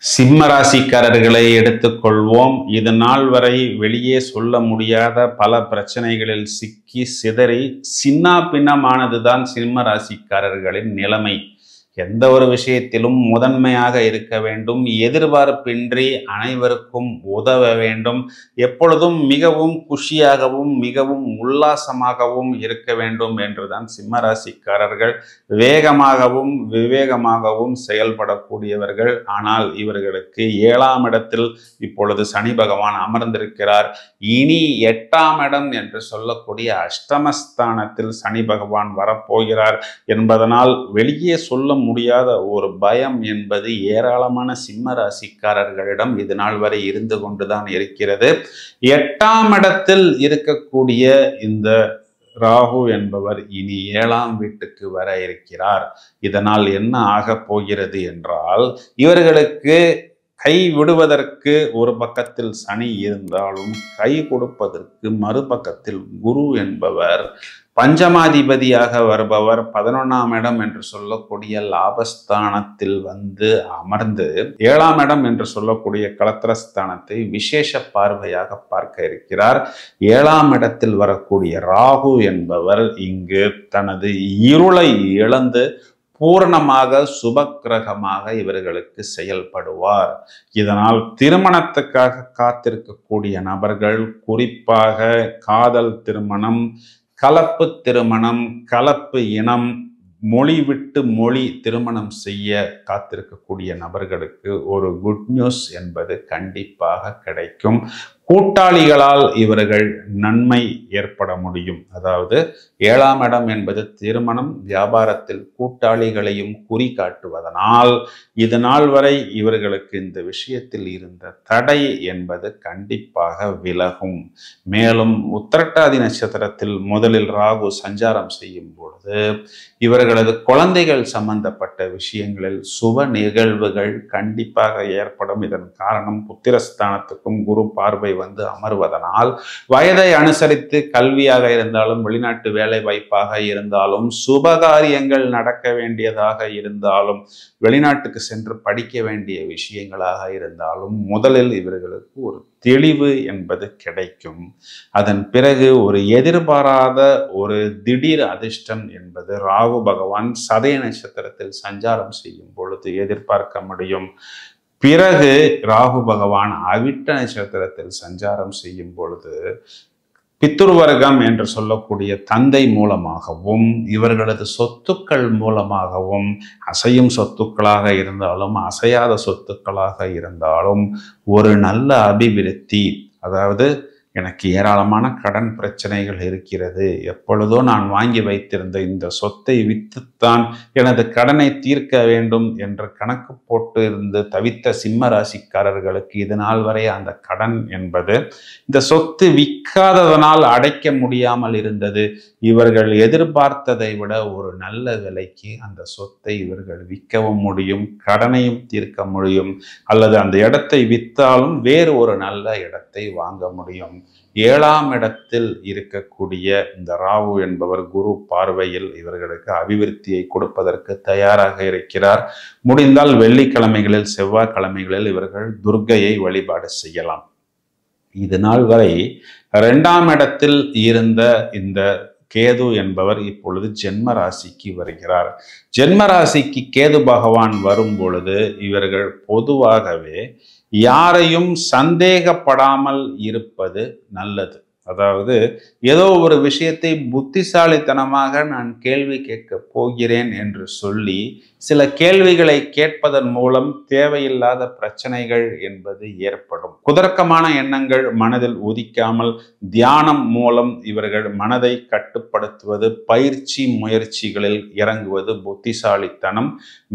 சிம்ம ராசிக்காரர்களை எடுத்துக்கொள்வோம். இது நாள் வரை வெளியே சொல்ல முடியாத பல பிரச்சனைகளில் சிக்கி சிதறி சின்னா பின்னமானதுதான் சிம்ம ராசிக்காரர்களின் நிலைமை. எந்த ஒரு விஷயத்திலும் முதன்மையாக இருக்க வேண்டும், எதிர்பார்ப்பின்றி அனைவருக்கும் உதவ வேண்டும், எப்பொழுதும் மிகவும் குஷியாகவும் மிகவும் உல்லாசமாகவும் இருக்க வேண்டும் என்றுதான் சிம்ம ராசிக்காரர்கள் வேகமாகவும் விவேகமாகவும் செயல்படக்கூடியவர்கள். ஆனால் இவர்களுக்கு 7ஆம் இடத்தில் இப்பொழுது சனி பகவான் அமர்ந்திருக்கிறார். இனி 8ஆம் இடம் என்று சொல்லக்கூடிய அஷ்டமஸ்தானத்தில் சனி பகவான் வரப்போகிறார் என்பதனால் வெளியே சொல்ல முடியாத ஒரு பயம் என்பது ஏராளமான சிம்ம ராசிக்காரர்களிடம் இது நாள் வரை இருந்து கொண்டுதான் இருக்கிறது. 8ஆம் இடத்தில் இருக்கக்கூடிய இந்த ராகு என்பவர் இனி 7ஆம் வீட்டுக்கு வர இருக்கிறார். இதனால் என்ன ஆகப் போகிறது என்றால், இவர்களுக்கு கை விடுவதற்கு ஒரு பக்கத்தில் சனி இருந்தாலும் கை கொடுப்பதற்கு மறுபக்கத்தில் குரு என்பவர் பஞ்சமாதிபதியாக வருபவர் 11ஆம் இடம் என்று சொல்லக்கூடிய லாபஸ்தானத்தில் வந்து அமர்ந்து 7ஆம் இடம் என்று சொல்லக்கூடிய களத்திரஸ்தானத்தை விசேஷ பார்வையாக பார்க்க இருக்கிறார். 7ஆம் இடத்தில் வரக்கூடிய ராகு என்பவர் இங்கு தனது இருளை இழந்து பூரணமாக சுபக்கிரகமாக இவர்களுக்கு செயல்படுவார். இதனால் திருமணத்துக்காக காத்திருக்கக்கூடிய நபர்கள், குறிப்பாக காதல் திருமணம், கலப்பு திருமணம், கலப்பு இனம், மொழி விட்டு மொழி திருமணம் செய்ய காத்திருக்கக்கூடிய நபர்களுக்கு ஒரு குட் நியூஸ் என்பது கண்டிப்பாக கிடைக்கும். கூட்டாளிகளால் இவர்கள் நன்மை ஏற்பட முடியும். அதாவது 7ஆம் இடம் என்பது திருமணம், வியாபாரத்தில் கூட்டாளிகளையும் குறி காட்டுவதனால் இது நாள் வரை இவர்களுக்கு இந்த விஷயத்தில் இருந்த தடை என்பது கண்டிப்பாக விலகும். மேலும் உத்திரட்டாதி நட்சத்திரத்தில் முதலில் ராகு சஞ்சாரம் செய்யும் பொழுது இவர்களது குழந்தைகள் சம்பந்தப்பட்ட விஷயங்களில் சுப நிகழ்வுகள் கண்டிப்பாக ஏற்படும். இதன் காரணம் புத்திரஸ்தானத்துக்கும் குரு பார்வை வந்து அமர்வதனால் வயதை அனுசரித்து கல்வியாக இருந்தாலும், வெளிநாட்டு வேலை வாய்ப்பாக இருந்தாலும், சுபகாரியங்கள் நடக்க வேண்டியதாக இருந்தாலும், வெளிநாட்டுக்கு சென்று படிக்க வேண்டிய விஷயங்களாக இருந்தாலும் முதலில் இவர்களுக்கு ஒரு தெளிவு என்பது கிடைக்கும். அதன் பிறகு ஒரு எதிர்பாராத ஒரு திடீர் அதிர்ஷ்டம் என்பது ராகு பகவான் சதய நட்சத்திரத்தில் சஞ்சாரம் செய்யும் பொழுது எதிர்பார்க்க முடியும். பிறகு ராகு பகவான் அவிட்ட நட்சத்திரத்தில் சஞ்சாரம் செய்யும் பொழுது பித்ருவர்க்கம் என்று சொல்லக்கூடிய தந்தை மூலமாகவும், இவர்களது சொத்துக்கள் மூலமாகவும், அசையும் சொத்துக்களாக இருந்தாலும் அசையாத சொத்துக்களாக இருந்தாலும் ஒரு நல்ல அபிவிருத்தி, அதாவது எனக்கு ஏராளமான கடன் பிரச்சனைகள் இருக்கிறது, எப்பொழுதோ நான் வாங்கி வைத்திருந்த இந்த சொத்தை விற்றுத்தான் எனது கடனை தீர்க்க வேண்டும் என்று கணக்கு போட்டு இருந்து தவித்த சிம்ம ராசிக்காரர்களுக்கு இது நாள் வரை அந்த கடன் என்பது இந்த சொத்து விற்காததனால் அடைக்க முடியாமல் இருந்தது. இவர்கள் எதிர்பார்த்ததை விட ஒரு நல்ல விலைக்கு அந்த சொத்தை இவர்கள் விற்கவும் முடியும், கடனையும் தீர்க்க முடியும், அல்லது அந்த இடத்தை விற்றாலும் வேறு ஒரு நல்ல இடத்தை வாங்க முடியும். 7ஆம் இடத்தில் இருக்கக்கூடிய இந்த ராகு என்பவர் குரு பார்வையில் இவர்களுக்கு அபிவிருத்தியை கொடுப்பதற்கு தயாராக இருக்கிறார். முடிந்தால் வெள்ளிக்கிழமைகளில், செவ்வாய்க்கிழமைகளில் இவர்கள் துர்க்கையை வழிபாடு செய்யலாம். இது நாள் வரை 2ஆம் இடத்தில் இருந்த இந்த கேது என்பவர் இப்பொழுது ஜென்ம ராசிக்கு வருகிறார். ஜென்ம ராசிக்கு கேது பகவான் வரும் பொழுது இவர்கள் பொதுவாகவே யாரையும் சந்தேகப்படாமல் இருப்பது நல்லது. அதாவது ஏதோ ஒரு விஷயத்தை புத்திசாலித்தனமாக நான் கேள்வி கேட்க போகிறேன் என்று சொல்லி சில கேள்விகளை கேட்பதன் மூலம் தேவையில்லாத பிரச்சனைகள் என்பது ஏற்படும். குதர்க்கமான எண்ணங்கள் மனதில் உதிக்காமல் தியானம் மூலம் இவர்கள் மனதை கட்டுப்படுத்துவது, பயிற்சி முயற்சிகளில் இறங்குவது புத்திசாலித்தனம்.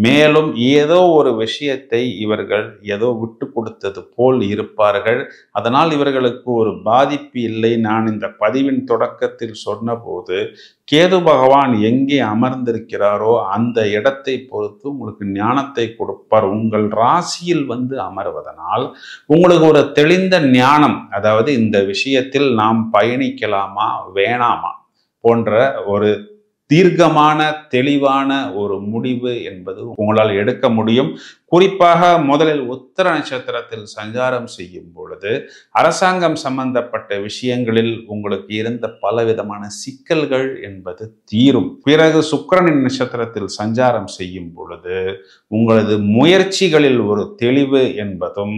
மேலும் ஏதோ ஒரு விஷயத்தை இவர்கள் ஏதோ விட்டு கொடுத்தது போல் இருப்பார்கள். அதனால் இவர்களுக்கு ஒரு பாதிப்பு இல்லை. நான் இந்த பதிவின் தொடக்கத்தில் சொன்னபோது கேது பகவான் எங்கே அமர்ந்திருக்கிறாரோ அந்த இடத்தை பொறுத்து உங்களுக்கு ஞானத்தை கொடுப்பார். உங்கள் ராசியில் வந்து அமர்வதனால் உங்களுக்கு ஒரு தெளிந்த ஞானம், அதாவது இந்த விஷயத்தில் நாம் பயணிக்கலாமா வேணாமா போன்ற ஒரு தீர்க்கமான தெளிவான ஒரு முடிவு என்பது உங்களால் எடுக்க முடியும். குறிப்பாக முதலில் உத்தர நட்சத்திரத்தில் சஞ்சாரம் செய்யும் பொழுது அரசாங்கம் சம்பந்தப்பட்ட விஷயங்களில் உங்களுக்கு இருந்த பலவிதமான சிக்கல்கள் என்பது தீரும். பிறகு சுக்கிரனின் நட்சத்திரத்தில் சஞ்சாரம் செய்யும் பொழுது உங்களது முயற்சிகளில் ஒரு தெளிவு என்பதும்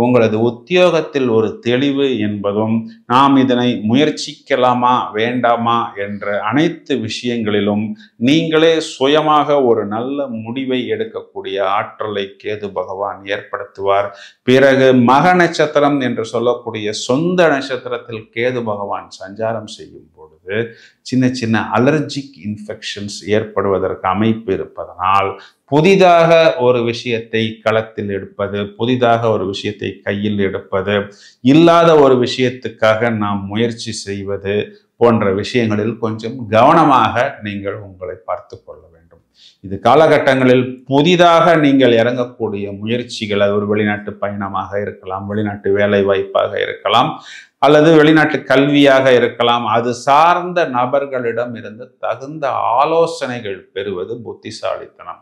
உங்களது உத்தியோகத்தில் ஒரு தெளிவு என்பதும் நாம் இதனை முயற்சிக்கலாமா வேண்டாமா என்ற அனைத்து விஷயங்களிலும் நீங்களே சுயமாக ஒரு நல்ல முடிவை எடுக்கக்கூடிய ஆற்றலை கேது பகவான் ஏற்படுத்துவார். பிறகு மக நட்சத்திரம் என்று சொல்லக்கூடிய சொந்த நட்சத்திரத்தில் கேது பகவான் சஞ்சாரம் செய்யும் பொழுது சின்ன சின்ன அலர்ஜிக் இன்ஃபெக்ஷன்ஸ் ஏற்படுவதற்கு அமைப்பு இருப்பதனால் புதிதாக ஒரு விஷயத்தை களத்தில் எடுப்பது, புதிதாக ஒரு விஷயத்தை கையில் எடுப்பது, இல்லாத ஒரு விஷயத்துக்காக நாம் முயற்சி செய்வது போன்ற விஷயங்களில் கொஞ்சம் கவனமாக நீங்கள் உங்களை பார்த்து கொள்ள வேண்டும். இது காலகட்டங்களில் புதிதாக நீங்கள் இறங்கக்கூடிய முயற்சிகள், அது ஒரு வெளிநாட்டு பயணமாக இருக்கலாம், வெளிநாட்டு வேலை வாய்ப்பாக இருக்கலாம், அல்லது வெளிநாட்டு கல்வியாக இருக்கலாம். அது சார்ந்த நபர்களிடம் இருந்து தகுந்த ஆலோசனைகள் பெறுவது புத்திசாலித்தனம்.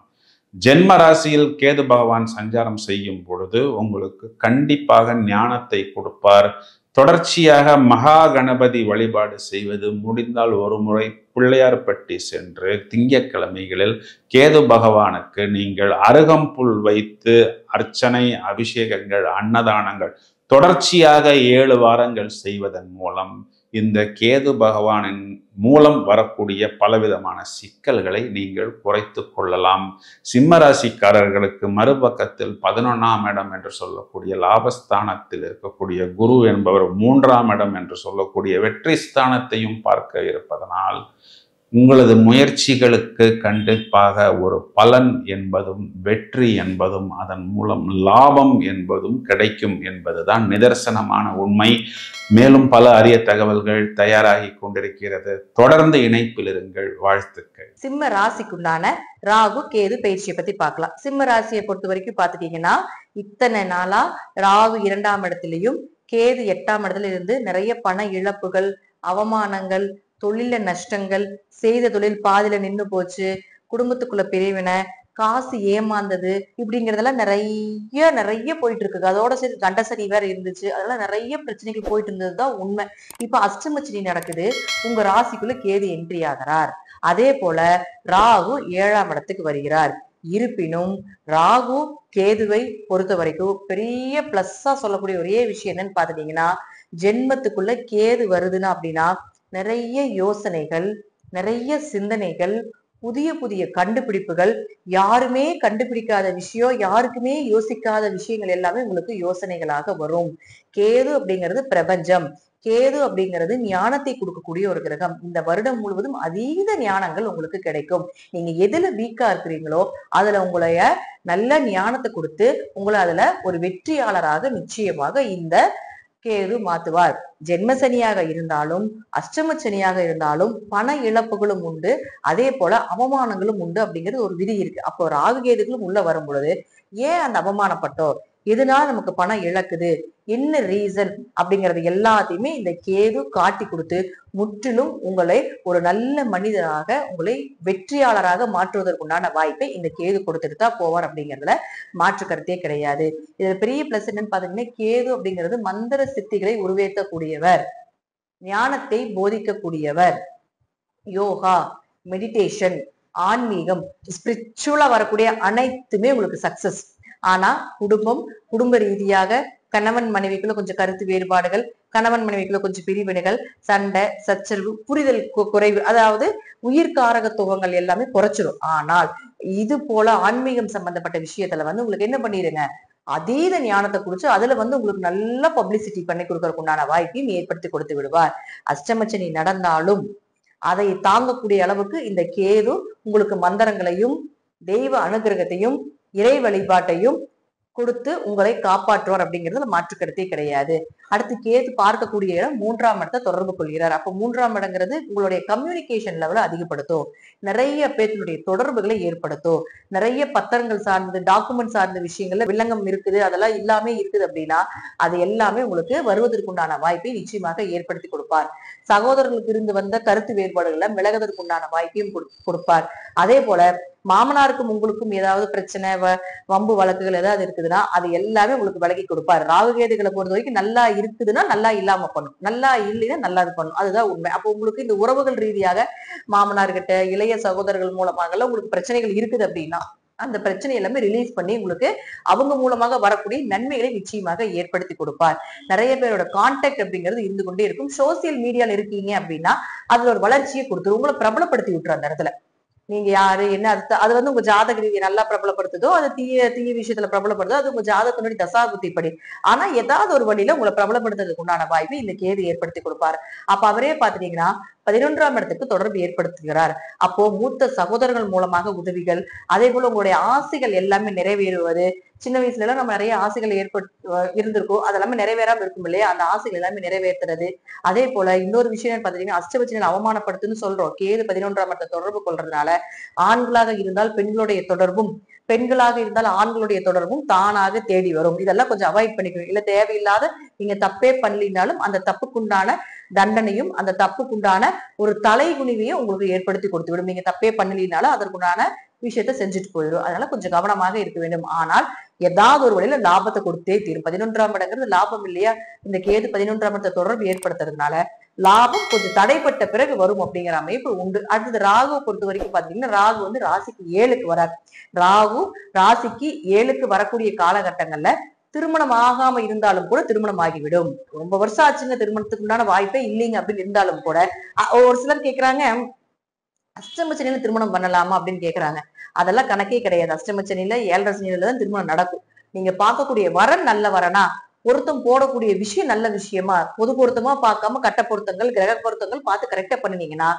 ஜென்ம ராசியில் கேது பகவான் சஞ்சாரம் செய்யும் பொழுது உங்களுக்கு கண்டிப்பாக ஞானத்தை கொடுப்பார். தொடர்ச்சியாக மகா கணபதி வழிபாடு செய்வது, முடிந்தால் ஒரு முறை பிள்ளையார்பட்டி சென்று திங்கட்கிழமைகளில் கேது பகவானுக்கு நீங்கள் அருகம்புல் வைத்து அர்ச்சனை, அபிஷேகங்கள், அன்னதானங்கள் தொடர்ச்சியாக 7 வாரங்கள் செய்வதன் மூலம் இந்த கேது பகவானின் மூலம் வரக்கூடிய பலவிதமான சிக்கல்களை நீங்கள் குறைத்து கொள்ளலாம். சிம்ம ராசிக்காரர்களுக்கு மறுபக்கத்தில் 11ஆம் இடம் என்று சொல்லக்கூடிய லாபஸ்தானத்தில் இருக்கக்கூடிய குரு என்பவர் 3ஆம் இடம் என்று சொல்லக்கூடிய வெற்றி ஸ்தானத்தையும் பார்க்க இருப்பதனால் உங்களது முயற்சிகளுக்கு கண்டிப்பாக ஒரு பலன் என்பதும் வெற்றி என்பதும் அதன் மூலம் லாபம் என்பதும் கிடைக்கும் என்பதுதான் நிதர்சனமான உண்மை. மேலும் பல அரிய தகவல்கள் தயாராகி கொண்டிருக்கிறது. தொடர்ந்து இணைப்பில் இருங்கள். வாழ்த்துக்கள். சிம்ம ராசிக்குண்டான ராகு கேது பயிற்சியை பத்தி பார்க்கலாம். சிம்ம ராசியை பொறுத்த வரைக்கும் பாத்துட்டீங்கன்னா, இத்தனை நாளா ராகு 2ஆம் இடத்திலையும் கேது 8ஆம் இடத்துல இருந்து நிறைய பண இழப்புகள், அவமானங்கள், தொழில நஷ்டங்கள், செய்த தொழில் பாதியில நின்று போச்சு, குடும்பத்துக்குள்ள பிரிவினை, காசு ஏமாந்தது, இப்படிங்கிறதெல்லாம் நிறைய போயிட்டு இருக்கு. அதோட சேர்த்து கண்டசனி வேற இருந்துச்சு. அதெல்லாம் நிறைய பிரச்சனைகள் போயிட்டு இருந்ததுதான் உண்மை. இப்ப அஷ்டமச்சனி நடக்குது, உங்க ராசிக்குள்ள கேது என்ட்ரி ஆகிறார். அதே போல ராகு 7ஆம் இடத்துக்கு வருகிறார். இருப்பினும் ராகு கேதுவை பொறுத்த வரைக்கும் பெரிய பிளஸ்ஸா சொல்லக்கூடிய ஒரே விஷயம் என்னன்னு பாத்துட்டீங்கன்னா, ஜென்மத்துக்குள்ள கேது வருதுன்னா அப்படின்னா நிறைய யோசனைகள், நிறைய சிந்தனைகள், புதிய புதிய கண்டுபிடிப்புகள், யாருமே கண்டுபிடிக்காத விஷயம், யாருக்குமே யோசிக்காத விஷயங்கள் எல்லாமே உங்களுக்கு யோசனைகளாக வரும். கேது அப்படிங்கிறது பிரபஞ்சம். கேது அப்படிங்கிறது ஞானத்தை கொடுக்கக்கூடிய ஒரு கிரகம். இந்த வருடம் முழுவதும் அதீத ஞானங்கள் உங்களுக்கு கிடைக்கும். நீங்க எதுல வீக்கா இருக்கிறீங்களோ அதுல உங்களைய நல்ல ஞானத்தை கொடுத்து உங்களை அதுல ஒரு வெற்றியாளராக நிச்சயமாக இந்த கேது மாத்துவார். ஜென்மசனியாக இருந்தாலும் அஷ்டம சனியாக இருந்தாலும் பண இழப்புகளும் உண்டு, அதே போல அவமானங்களும் உண்டு அப்படிங்கிறது ஒரு விதி இருக்கு. அப்போ ராகு கேதுகளும் உள்ள வரும் பொழுது ஏன் அந்த அவமானப்பட்டோம், எதனால நமக்கு பணம் இழக்குது, என்ன ரீசன் அப்படிங்கறது எல்லாத்தையுமே இந்த கேது காட்டி கொடுத்து முற்றிலும் உங்களை ஒரு நல்ல மனிதராக, உங்களை வெற்றியாளராக மாற்றுவதற்குண்டான வாய்ப்பை இந்த கேது கொடுத்துட்டு தான் போவார் அப்படிங்கிறதுல மாற்று கருத்தே கிடையாது. இதுல பெரிய பிளஸ் என்னன்னு பாத்தீங்கன்னா, கேது அப்படிங்கிறது மந்திர சித்திகளை உருவேற்றக்கூடியவர், ஞானத்தை போதிக்கக்கூடியவர், யோகா, மெடிடேஷன், ஆன்மீகம், ஸ்பிரிச்சுவலா வரக்கூடிய அனைத்துமே உங்களுக்கு சக்சஸ். ஆனா குடும்ப ரீதியாக கணவன் மனைவிக்குள்ள கொஞ்சம் கருத்து வேறுபாடுகள், கணவன் மனைவிக்குள்ள கொஞ்சம் பிரிவினைகள், சண்டை, சச்சரவு, புரிதல் குறைவு, அதாவது உயிர்காரகத்துவங்கள் எல்லாமே குறைச்சிடும். ஆனால் இது போல ஆன்மீகம் சம்பந்தப்பட்ட விஷயத்துல உங்களுக்கு என்ன பண்ணிடுங்க, அதீத ஞானத்தை குறிச்சு அதுல உங்களுக்கு நல்ல பப்ளிசிட்டி பண்ணி கொடுக்கறதுக்கு உண்டான வாய்ப்பையும் ஏற்படுத்தி கொடுத்து விடுவார். அஷ்டமச்சனி நடந்தாலும் அதை தாங்கக்கூடிய அளவுக்கு இந்த கேது உங்களுக்கு மந்திரங்களையும் தெய்வ அனுகிரகத்தையும் இறை வழிபாட்டையும் கொடுத்து உங்களை காப்பாற்றுவார் அப்படிங்கிறது மாற்று கருத்தே கிடையாது. அடுத்து கேது பார்க்கக்கூடிய இடம் 3ஆம் இடத்தை தொடர்பு கொள்கிறார். அப்ப 3ஆம் இடங்கிறது உங்களுடைய கம்யூனிகேஷன் லெவலை அதிகப்படுத்தும், நிறைய பேர்களுடைய தொடர்புகளை ஏற்படுத்தும், நிறைய பத்திரங்கள் சார்ந்தது, டாக்குமெண்ட் சார்ந்த விஷயங்கள்ல வில்லங்கம் இருக்குது, அதெல்லாம் இல்லாம இருக்குது அப்படின்னா அது எல்லாமே உங்களுக்கு வருவதற்குண்டான வாய்ப்பை நிச்சயமாக ஏற்படுத்தி கொடுப்பார். சகோதரர்களுக்கு இருந்து வந்த கருத்து வேறுபாடுகளை விலகுவதற்குண்டான வாய்ப்பையும் கொடுப்பார். அதே போல மாமனாருக்கும் உங்களுக்கும் ஏதாவது பிரச்சனை வம்பு வழக்குகள் ஏதாவது இருக்குதுன்னா அது எல்லாமே உங்களுக்கு விலகி கொடுப்பாரு. ராகு கேதுகளை பொறுத்த வரைக்கும் நல்லா இருக்குதுன்னா நல்லா இல்லாம பண்ணும், நல்லா இல்லைன்னா நல்லா இது பண்ணும். அதுதான் உண்மை. அப்போ உங்களுக்கு இந்த உறவுகள் ரீதியாக மாமனார்கிட்ட இளைய சகோதரர்கள் மூலமாக எல்லாம் உங்களுக்கு பிரச்சனைகள் இருக்குது அப்படின்னா அந்த பிரச்சனை எல்லாமே ரிலீஸ் பண்ணி உங்களுக்கு அவங்க மூலமாக வரக்கூடிய நன்மைகளை நிச்சயமாக ஏற்படுத்தி கொடுப்பார். நிறைய பேரோட கான்டாக்ட் அப்படிங்கிறது இருந்து கொண்டே இருக்கும். சோசியல் மீடியால இருக்கீங்க அப்படின்னா அதுல ஒரு வளர்ச்சியை கொடுத்துரும், உங்களை பிரபலப்படுத்தி விட்டுரும். அந்த இடத்துல நீங்க யாரு என்ன அது வந்து உங்க ஜாதக ரீதியை நல்லா பிரபலப்படுத்துதோ, அது தீய தீய விஷயத்துல பிரபலப்படுதோ அது உங்க ஜாதகத்தினுடைய தசாபுத்தி படி. ஆனா ஏதாவது ஒரு வழியில உங்களை பிரபலப்படுத்துறதுக்கு உண்டான வாய்ப்பை இந்த கேது ஏற்படுத்தி கொடுப்பாரு. அப்ப அவரே பாத்துட்டீங்கன்னா 11ஆம் இடத்துக்கு தொடர்பு ஏற்படுத்துகிறார். அப்போ மூத்த சகோதரர்கள் மூலமாக உதவிகள், அதே போல உங்களுடைய ஆசைகள் எல்லாமே நிறைவேறுவது. சின்ன வயசுல எல்லாம் நம்ம நிறைய ஆசைகள் இருந்திருக்கும், அதெல்லாமே நிறைவேறாம இருக்கும் இல்லையா, அந்த ஆசைகள் எல்லாமே நிறைவேற்றுறது. அதே போல இன்னொரு விஷயம் பாத்தீங்கன்னா அஷ்டபட்சனில் அவமானப்படுத்துன்னு சொல்றோம். கேது 11ஆம் இடத்தை தொடர்பு கொள்றதுனால ஆண்களாக இருந்தால் பெண்களுடைய தொடர்பும், பெண்களாக இருந்தால் ஆண்களுடைய தொடர்பும் தானாக தேடி வரும். இதெல்லாம் கொஞ்சம் அவாய்ட் பண்ணிக்கணும். இல்ல தேவையில்லாத நீங்க தப்பே பண்ணலினாலும் அந்த தப்புக்குண்டான தண்டனையும் அந்த தப்புக்குண்டான ஒரு தலைகுனிவையும் உங்களுக்கு ஏற்படுத்தி கொடுத்து விடும். நீங்க தப்பே பண்ணலினாலும் அதற்குண்டான விஷயத்த செஞ்சுட்டு போயிடும். அதனால கொஞ்சம் கவனமாக இருக்க வேண்டும். ஆனால் ஏதாவது ஒரு வழியில லாபத்தை கொடுத்தே தீரும். 11ஆம் இடங்கிறது லாபம் இல்லையா, இந்த கேது 11ஆம் இடத்தை தொடர்பு ஏற்படுத்துறதுனால லாபம் கொஞ்சம் தடைப்பட்ட பிறகு வரும் அப்படிங்கிற அமைப்பு உண்டு. அடுத்தது ராகுவை பொறுத்த வரைக்கும் பாத்தீங்கன்னா ராகு வந்து ராசிக்கு 7க்கு வராது. ராகு ராசிக்கு 7க்கு வரக்கூடிய காலகட்டங்கள்ல திருமணம் ஆகாம இருந்தாலும் கூட திருமணம் ஆகிவிடும். ரொம்ப வருஷம் ஆச்சுங்க திருமணத்துக்கு உண்டான வாய்ப்பே இல்லைங்க அப்படின்னு இருந்தாலும் கூட ஒரு சிலர் கேக்குறாங்க அஷ்டம சனியில திருமணம் பண்ணலாமா அப்படின்னு கேக்குறாங்க. அதெல்லாம் கணக்கே கிடையாது. அஷ்டம சனியில 7.5 சனியில தான் திருமணம் நடக்கும். நீங்க பார்க்கக்கூடிய வரன் நல்ல வரனா, பொருத்தம் போடக்கூடிய விஷயம் நல்ல விஷயமா, பொது பொருத்தமா பார்க்காம கட்ட பொருத்தங்கள் கிரக பொருத்தங்கள் பார்த்து கரெக்டா பண்ணினீங்கன்னா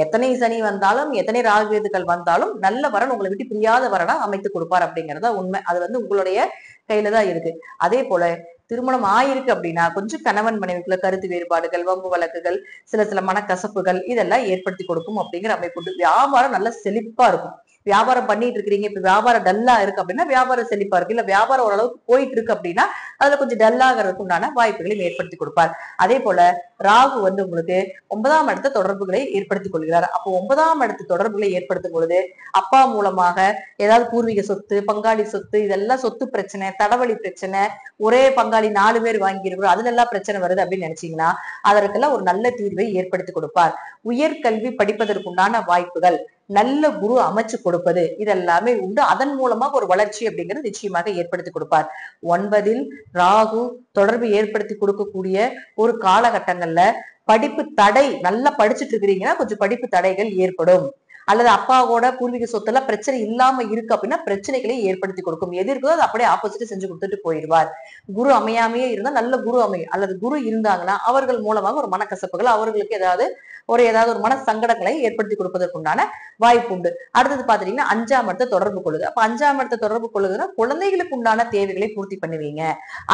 எத்தனை சனி வந்தாலும் எத்தனை ராகுகேதுகள் வந்தாலும் நல்ல வரன் உங்களை விட்டு பிரியாத வரனா அமைத்து கொடுப்பார் அப்படிங்கறதா உண்மை. அது வந்து உங்களுடைய கையில தான் இருக்கு. அதே போல திருமணம் ஆயிருக்கு அப்படின்னா கொஞ்சம் கணவன் மனைவிக்குள்ள கருத்து வேறுபாடுகள், வம்பு வழக்குகள், சில மனக்கசப்புகள் இதெல்லாம் ஏற்படுத்தி கொடுக்கும் அப்படிங்கிற அமைப்பு. வியாபாரம் நல்லா செழிப்பா இருக்கும். வியாபாரம் பண்ணிட்டு இருக்கிறீங்க, இப்ப வியாபாரம் டல்லா இருக்கு அப்படின்னா வியாபாரம் செழிப்பா இருக்கு. இல்ல வியாபாரம் ஓரளவுக்கு போயிட்டு இருக்கு அப்படின்னா அதுல கொஞ்சம் டல்லாகிறதுக்கு உண்டான வாய்ப்புகளையும் ஏற்படுத்தி கொடுப்பார். அதே போல ராகு வந்து உங்களுக்கு 9ஆம் இடத்த தொடர்புகளை ஏற்படுத்திக் கொள்கிறார். அப்போ 9ஆம் இடத்து தொடர்புகளை ஏற்படுத்தும் பொழுது அப்பா மூலமாக ஏதாவது பூர்வீக சொத்து, பங்காளி சொத்து, இதெல்லாம் சொத்து பிரச்சனை, தடவழி பிரச்சனை, ஒரே பங்காளி 4 பேர் வாங்கியிருக்கிறோம் அதுல எல்லாம் பிரச்சனை வருது அப்படின்னு நினைச்சீங்கன்னா அதற்கெல்லாம் ஒரு நல்ல தீர்வை ஏற்படுத்தி கொடுப்பார். உயர்கல்வி படிப்பதற்குண்டான வாய்ப்புகள், நல்ல குரு அமைச்சு கொடுப்பது இதெல்லாமே உண்டு. அதன் மூலமாக ஒரு வளர்ச்சி அப்படிங்கிறது நிச்சயமாக ஏற்படுத்தி கொடுப்பார். 9ல் ராகு தொடர்பு ஏற்படுத்தி கொடுக்கக்கூடிய ஒரு காலகட்டங்கள்ல படிப்பு தடை, நல்லா படிச்சுட்டு இருக்கிறீங்கன்னா கொஞ்சம் படிப்பு தடைகள் ஏற்படும். அல்லது அப்பாவோட பூர்வீக சொத்தெல்லாம் பிரச்சனை இல்லாம இருக்கு அப்படின்னா பிரச்சனைகளை ஏற்படுத்தி கொடுக்கும். எது இருக்கோ அது அப்படியே ஆப்போசிட் செஞ்சு கொடுத்துட்டு போயிடுவார். குரு அமையாமையே இருந்தா நல்ல குரு அமையும், அல்லது குரு இருந்தாங்கன்னா அவர்கள் மூலமாக ஒரு மனக்கசப்புகள், அவர்களுக்கு ஏதாவது ஒரு மன சங்கடங்களை ஏற்படுத்தி கொடுப்பதற்குண்டான வாய்ப்பு உண்டு. அடுத்தது பாத்தீங்கன்னா 5ஆம் இடத்தை தொடர்பு கொள்ளுது. அப்ப 5ஆம் இடத்தை தொடர்பு கொள்ளுதுன்னா குழந்தைகளுக்கு உண்டான தேவைகளை பூர்த்தி பண்ணுவீங்க.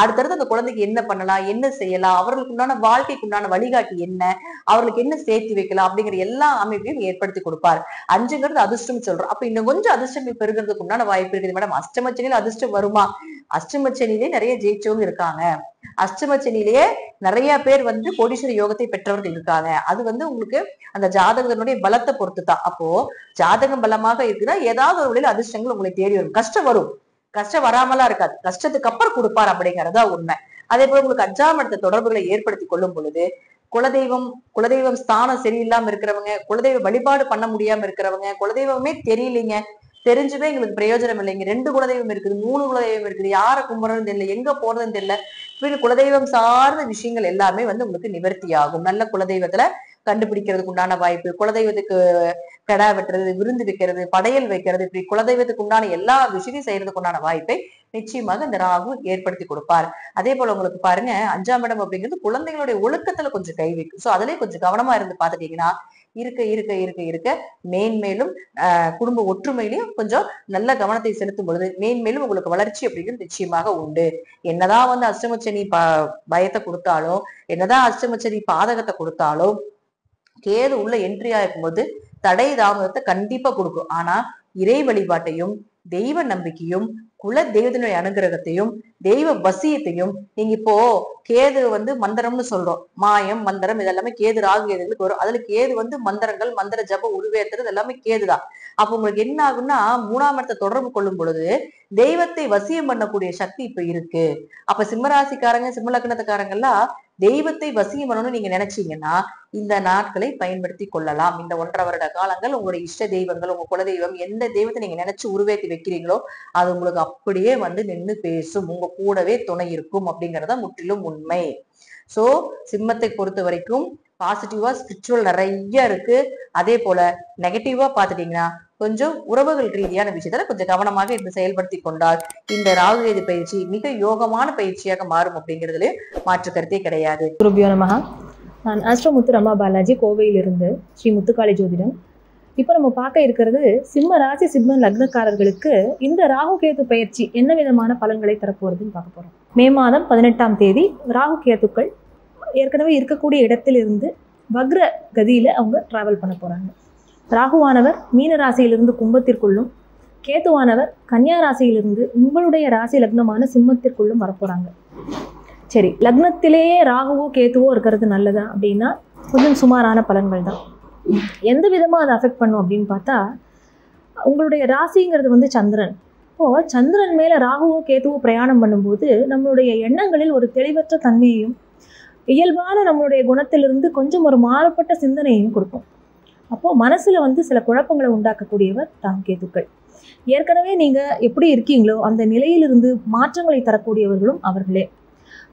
அடுத்தடுத்து அந்த குழந்தைக்கு என்ன பண்ணலாம், என்ன செய்யலாம், அவர்களுக்கு உண்டான வாழ்க்கைக்கு உண்டான வழிகாட்டி என்ன, அவர்களுக்கு என்ன சேர்த்து வைக்கலாம் அப்படிங்கிற எல்லா அமைப்பையும் ஏற்படுத்தி கொடுப்பார். 5ங்கிறது அதிர்ஷ்டம் சொல்றோம். அப்ப இன்னும் கொஞ்சம் அதிர்ஷ்டம் பெறுகிறதுக்கு உண்டான வாய்ப்பு இருக்குது. மேடம் அஷ்டமச்சனியில அதிர்ஷ்டம் வருமா? அஷ்டமச்சனியிலே நிறைய ஜெயிச்சவங்க இருக்காங்க. அஷ்டமச்சனிலேயே நிறைய பேர் வந்து கோடீஸ்வர யோகத்தை பெற்றவர்கள் இருக்காங்க. அது வந்து உங்களுக்கு அந்த ஜாதகத்தினுடைய பலத்தை பொறுத்து தான். அப்போ ஜாதகம் பலமாக இருக்குன்னா ஏதாவது ஒரு வழியில அதிர்ஷ்டங்கள் உங்களை தேடி வரும். கஷ்டம் வரும், கஷ்டம் வராமலாம் இருக்காது, கஷ்டத்துக்கு அப்புறம் கொடுப்பார் அப்படிங்கறதா உண்மை. அதே போல உங்களுக்கு 5ஆம் இடத்த தொடர்புகளை ஏற்படுத்தி கொள்ளும் பொழுது குலதெய்வம் ஸ்தானம் சரியில்லாம இருக்கிறவங்க, குலதெய்வ வழிபாடு பண்ண முடியாம இருக்கிறவங்க, குலதெய்வமே தெரியலீங்க, தெரிஞ்சுமே எங்களுக்கு பிரயோஜனம் இல்லைங்க, 2 குலதெய்வம் இருக்குது, 3 குலதெய்வம் இருக்குது, யாரை கும்பிடுறதுன்னு தெரியல, எங்க போறதுன்னு தெரியல, இப்படி குலதெய்வம் சார்ந்த விஷயங்கள் எல்லாமே வந்து உங்களுக்கு நிவர்த்தி ஆகும். நல்ல குலதெய்வத்துல கண்டுபிடிக்கிறதுக்கு உண்டான வாய்ப்பு, குலதெய்வத்துக்கு கடா வெட்டுறது, விருந்து வைக்கிறது, படையல் வைக்கிறது, இப்படி குலதெய்வத்துக்கு உண்டான எல்லா விஷயத்தையும் செய்யறதுக்கு உண்டான வாய்ப்பை நிச்சயமாக இந்த ராகு ஏற்படுத்தி கொடுப்பார். அதே போல உங்களுக்கு பாருங்க 5ஆம் இடம் அப்படிங்கிறது குழந்தைகளுடைய ஒழுக்கத்துல கொஞ்சம் கை வைக்கும். சோ அதுலயே கொஞ்சம் கவனமா இருந்து பாத்துட்டீங்கன்னா இருக்க இருக்க இருக்க இருக்க மேன்மேலும் குடும்ப ஒற்றுமையிலையும் கொஞ்சம் நல்ல கவனத்தை செலுத்தும் பொழுது மேன்மேலும் உங்களுக்கு வளர்ச்சி அப்படிங்கிறது நிச்சயமாக உண்டு. என்னதான் வந்து அஷ்டமச்சனி பயத்தை கொடுத்தாலும், என்னதான் அஷ்டமச்சனி பாதகத்தை கொடுத்தாலும், கேது உள்ள என்ட்ரி ஆகும் போது தடை தாமதத்தை கண்டிப்பா கொடுக்கும். ஆனா இறை வழிபாட்டையும் தெய்வ நம்பிக்கையும் குல தெய்வத்தினுடைய அனுகிரகத்தையும் தெய்வ வசியத்தையும் நீங்க இப்போ கேது வந்து மந்திரம்னு சொல்றோம், மாயம் மந்திரம் இதெல்லாமே கேது ராகு கேதுகளுக்கு வரும். அதுல கேது வந்து மந்திரங்கள், மந்திர ஜபம், உருவேத்துறது எல்லாமே கேதுதான். அப்ப உங்களுக்கு என்ன ஆகும்னா 3ஆம் இடத்தை தொடர்பு கொள்ளும் பொழுது தெய்வத்தை வசியம் பண்ணக்கூடிய சக்தி இப்ப இருக்கு. அப்ப சிம்மராசிக்காரங்க சிம்ம லக்னத்துக்காரங்க எல்லாம் தெய்வத்தை வசியம் பண்ணணும்னு நீங்க நினைச்சீங்கன்னா இந்த நாட்களை பயன்படுத்தி கொள்ளலாம். இந்த 1.5 வருட காலங்கள் உங்களுடைய இஷ்ட தெய்வங்கள், உங்க குலதெய்வம், எந்த தெய்வத்தை நீங்க நினைச்சு உருவேற்றி வைக்கிறீங்களோ அது உங்களுக்கு அப்படியே வந்து நின்று பேசும், உங்க கூடவே துணை இருக்கும் அப்படிங்கறத முற்றிலும் உண்மை. சோ சிம்மத்தை பொறுத்த வரைக்கும் பாசிட்டிவா ஸ்பிரிச்சுவல் நிறைய இருக்கு. அதே போல நெகட்டிவா பாத்துட்டீங்கன்னா கொஞ்சம் உறவுகள் ரீதியான விஷயத்துல கொஞ்சம் கவனமாக இருந்து செயல்படுத்தி கொண்டால் இந்த ராகு கேது பயிற்சி மிக யோகமான பயிற்சியாக மாறும் அப்படிங்கிறதுல மாற்று கருத்தே கிடையாது. குருபியோ நமஹ. நான் ஆஸ்ட்ரோ முத்து ரமா பாலாஜி, கோவையிலிருந்து ஸ்ரீ முத்துக்காளி ஜோதிடம். இப்போ நம்ம பார்க்க இருக்கிறது சிம்ம ராசி சிம்ம லக்னக்காரர்களுக்கு இந்த ராகு கேது பயிற்சி என்ன விதமான பலன்களை தரப்போறதுன்னு பார்க்க போறோம். மே மாதம் 18ஆம் தேதி ராகு கேதுக்கள் ஏற்கனவே இருக்கக்கூடிய இடத்திலிருந்து வக்ர கதியில அவங்க டிராவல் பண்ண போறாங்க. ராகுவானவர் மீன ராசியிலிருந்து கும்பத்திற்குள்ளும், கேதுவானவர் கன்னியா ராசியிலிருந்து உங்களுடைய ராசி லக்னமான சிம்மத்திற்குள்ளும் வரப்போறாங்க. சரி, லக்னத்திலேயே ராகுவோ கேதுவோ இருக்கிறது நல்லதா அப்படின்னா கொஞ்சம் சுமாரான பலன்கள் தான். எந்த விதமாக அதை அஃபெக்ட் பண்ணும் அப்படின்னு பார்த்தா, உங்களுடைய ராசிங்கிறது வந்து சந்திரன். இப்போது சந்திரன் மேலே ராகுவோ கேதுவோ பிரயாணம் பண்ணும்போது நம்மளுடைய எண்ணங்களில் ஒரு தெளிவற்ற தன்மையையும் இயல்பான நம்மளுடைய குணத்திலிருந்து கொஞ்சம் ஒரு மாறுபட்ட சிந்தனையையும் கொடுக்கும். அப்போது மனசில் வந்து சில குழப்பங்களை உண்டாக்கக்கூடியவர் ராகு கேதுக்கள். ஏற்கனவே நீங்கள் எப்படி இருக்கீங்களோ அந்த நிலையிலிருந்து மாற்றங்களை தரக்கூடியவர்களும் அவர்களே.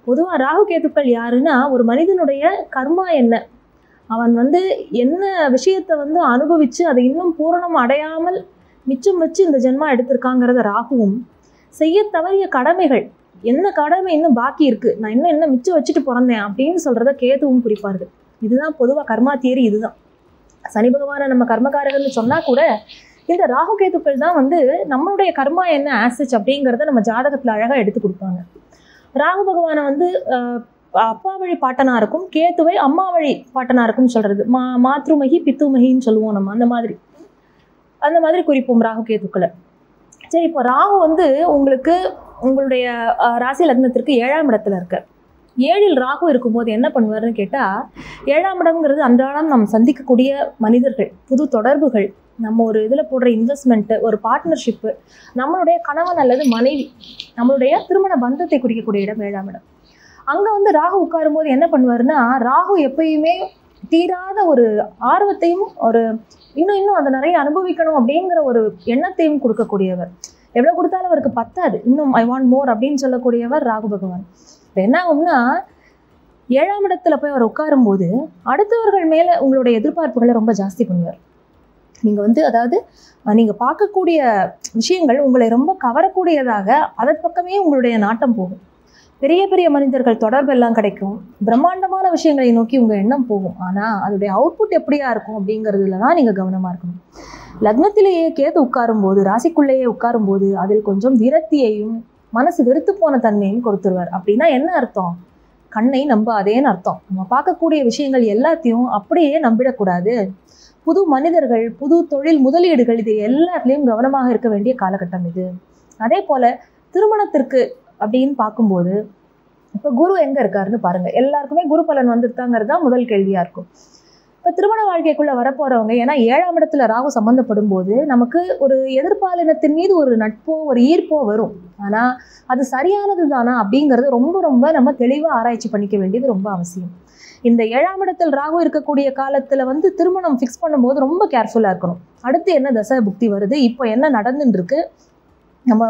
பொதுவாக ராகு கேதுக்கள் யாருன்னா, ஒரு மனிதனுடைய கர்மா என்ன, அவன் வந்து என்ன விஷயத்தை வந்து அனுபவித்து அதை இன்னும் பூரணம் அடையாமல் மிச்சம் வச்சு இந்த ஜென்மா எடுத்திருக்காங்கிறத ராகுவும், செய்ய தவறிய கடமைகள் என்ன கடமை இன்னும் பாக்கி இருக்குது, நான் இன்னும் என்ன மிச்சம் வச்சுட்டு பிறந்தேன் அப்படின்னு சொல்கிறத கேதுவும் குறிப்பார்கள். இதுதான் பொதுவாக கர்மா தியரி. இதுதான் சனி பகவானை நம்ம கர்மகாரகர்னு சொன்னால் கூட இந்த ராகு கேதுக்கள் தான் வந்து நம்மளுடைய கர்மா என்ன ஆசிச் அப்படிங்கிறத நம்ம ஜாதகத்தில் அழகாக எடுத்து கொடுப்பாங்க. ராகு பகவானை வந்து அப்பா வழி பாட்டனாருக்கும், கேத்துவை அம்மா வழி பாட்டனாருக்கும் சொல்கிறது. மாத்ருமகி பித்துமகின்னு சொல்லுவோம் நம்ம. அந்த மாதிரி குறிப்போம் ராகு கேதுக்களை. சரி, இப்போ ராகு வந்து உங்களுக்கு உங்களுடைய ராசி லக்னத்திற்கு 7ஆம் இடத்துல இருக்க. 7இல் ராகு இருக்கும்போது என்ன பண்ணுவார்னு கேட்டால், 7ஆம் இடம்ங்கிறது அன்றாடம் நம்ம சந்திக்கக்கூடிய மனிதர்கள், புது தொடர்புகள், நம்ம ஒரு இதில் போடுற இன்வெஸ்ட்மெண்ட்டு, ஒரு பார்ட்னர்ஷிப்பு, நம்மளுடைய கணவன் அல்லது மனைவி, நம்மளுடைய திருமண பந்தத்தை குறிக்கக்கூடிய இடம் 7ஆம் இடம். அங்கே வந்து ராகு உட்காரும்போது என்ன பண்ணுவாருன்னா, ராகு எப்பயுமே தீராத ஒரு ஆர்வத்தையும் ஒரு இன்னும் அதை நிறைய அனுபவிக்கணும் அப்படிங்கிற ஒரு எண்ணத்தையும் கொடுக்கக்கூடியவர். எவ்வளோ கொடுத்தாலும் அவருக்கு பத்தாது, இன்னும் ஐ வாண்ட் மோர் அப்படின்னு சொல்லக்கூடியவர் ராகு பகவான். இப்போ என்ன ஆகும்னா, 7ஆம் இடத்துல போய் அவர் உட்காரும்போது அடுத்தவர்கள் மேலே உங்களுடைய எதிர்பார்ப்புகளை ரொம்ப ஜாஸ்தி பண்ணுவார். நீங்கள் வந்து அதாவது நீங்கள் பார்க்கக்கூடிய விஷயங்கள் உங்களை ரொம்ப கவரக்கூடியதாக அதன் பக்கமே உங்களுடைய நாட்டம் போகும். பெரிய பெரிய மனிதர்கள் தொடர்பு எல்லாம் கிடைக்கும், பிரம்மாண்டமான விஷயங்களை நோக்கி உங்கள் எண்ணம் போகும். ஆனால் அதோடைய அவுட்புட் எப்படியா இருக்கும் அப்படிங்கிறதுல தான் நீங்கள் கவனமாக இருக்கணும். லக்னத்திலேயே கேது உட்காரும்போது, ராசிக்குள்ளேயே உட்காரும்போது அதில் கொஞ்சம் விரக்தியையும் மனசு வெறுத்து போன தன்மையும் கொடுத்துருவார். அப்படின்னா என்ன அர்த்தம்? கண்ணை நம்பாதேன்னு அர்த்தம். நம்ம பார்க்கக்கூடிய விஷயங்கள் எல்லாத்தையும் அப்படியே நம்பிடக்கூடாது. புது மனிதர்கள், புது தொழில் முதலீடுகள், இது எல்லாத்துலேயும் கவனமாக இருக்க வேண்டிய காலகட்டம் இது. அதே போல் திருமணத்திற்கு அப்படின்னு பார்க்கும்போது இப்போ குரு எங்கே இருக்காருன்னு பாருங்கள். எல்லாருக்குமே குரு பலன் வந்துருத்தாங்கிறது தான் முதல் கேள்வியாக இருக்கும். இப்போ திருமண வாழ்க்கைக்குள்ளே வரப்போகிறவங்க, ஏன்னா 7ஆம் இடத்துல ராகு சம்மந்தப்படும் போது நமக்கு ஒரு எதிர்பாலினத்தின் மீது ஒரு நட்போ ஒரு ஈர்ப்போ வரும். ஆனால் அது சரியானது தானா அப்படிங்கிறது ரொம்ப ரொம்ப நம்ம தெளிவாக ஆராய்ச்சி பண்ணிக்க வேண்டியது ரொம்ப அவசியம். இந்த 7ஆம் இடத்தில் ராகு இருக்கக்கூடிய காலத்தில் வந்து திருமணம் ஃபிக்ஸ் பண்ணும்போது ரொம்ப கேர்ஃபுல்லாக இருக்கணும். அடுத்து என்ன தசை புக்தி வருது, இப்போ என்ன நடந்துட்டு இருக்கு, நம்ம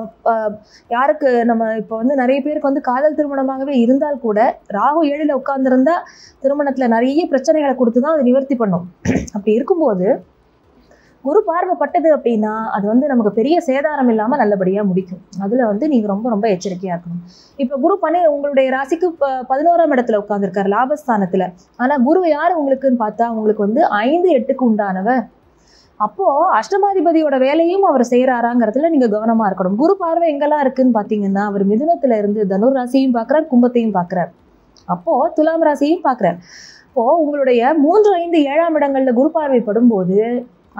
யாருக்கு நம்ம இப்போ வந்து நிறைய பேருக்கு வந்து காதல் திருமணமாகவே இருந்தால் கூட ராகு 7ல் உட்கார்ந்துருந்தா திருமணத்தில் நிறைய பிரச்சனைகளை கொடுத்து தான் அதை நிவர்த்தி பண்ணும். அப்படி இருக்கும்போது குரு பார்வைப்பட்டது அப்படின்னா அது வந்து நமக்கு பெரிய சேதாரம் இல்லாமல் நல்லபடியாக முடிக்கும். அதில் வந்து நீங்கள் ரொம்ப ரொம்ப எச்சரிக்கையாக இருக்கணும். இப்போ குரு உங்களுடைய ராசிக்கு 11ஆம் இடத்துல உட்காந்துருக்காரு, லாபஸ்தானத்தில். ஆனால் குரு யார் உங்களுக்குன்னு பார்த்தா உங்களுக்கு வந்து 5-8க்கு உண்டானவர். அப்போது அஷ்டமாதிபதியோட வேலையும் அவர் செய்கிறாராங்கிறதுல நீங்கள் கவனமாக இருக்கணும். குரு பார்வை எங்கெல்லாம் இருக்குன்னு பார்த்தீங்கன்னா, அவர் மிதுனத்தில் இருந்து தனுர் ராசியும் பார்க்குறார், கும்பத்தையும் பார்க்குறார், அப்போது துலாம் ராசியையும் பார்க்குறார். அப்போது உங்களுடைய 3, 5, 7ஆம் இடங்களில் குரு பார்வைப்படும் போது